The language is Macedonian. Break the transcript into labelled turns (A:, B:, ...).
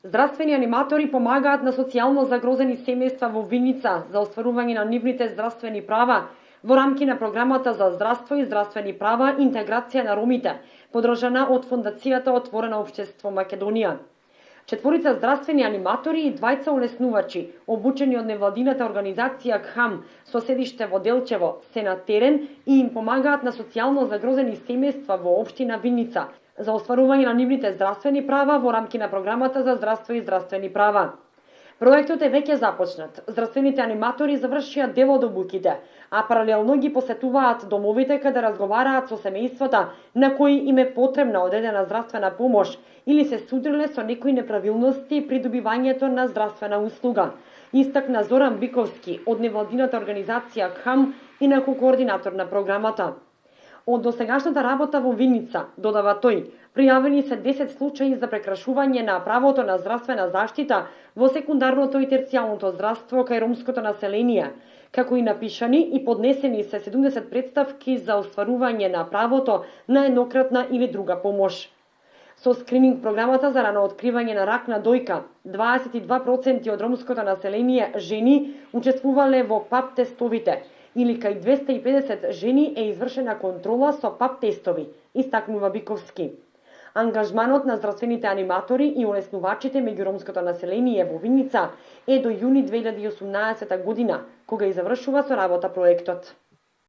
A: Здравствени аниматори помагаат на социјално загрозени семејства во Виница за остварување на нивните здравствени права во рамки на програмата за здравство и здравствени права и интеграција на ромите, подржана од Фондацијата Отворено општество Македонија. Четворица здравствени аниматори и двајца улеснувачи, обучени од невладината организација КХАМ со седиште во Делчево, се на терен и им помагаат на социјално загрозени семејства во општина Виница за остварување на нивните здравствени права во рамки на програмата за здравство и здравствени права. Проектот е веќе започнат. Здравствените аниматори завршија дел од обуките, а паралелно ги посетуваат домовите каде разговараат со семејствата на кои им е потребна одредена здравствена помош или се судриле со некои неправилности при добивањето на здравствена услуга. Истакна Зоран Биковски од невладината организација КХАМ и на координатор на програмата. Од досегашната работа во Виница, додава тој, пријавени се 10 случаи за прекрашување на правото на здравствена заштита во секундарното и терцијалното здравство кај ромското население, како и напишани и поднесени се 70 представки за остварување на правото на еднократна или друга помош. Со скрининг програмата за рано откривање на рак на дојка, 22% од ромското население жени учествувале во ПАП тестовите, или кај 250 жени е извршена контрола со ПАП тестови, истакнува Биковски. Ангажманот на здравствените аниматори и улеснувачите меѓу ромското население во Виница е до јуни 2018 година, кога и завршува со работа проектот.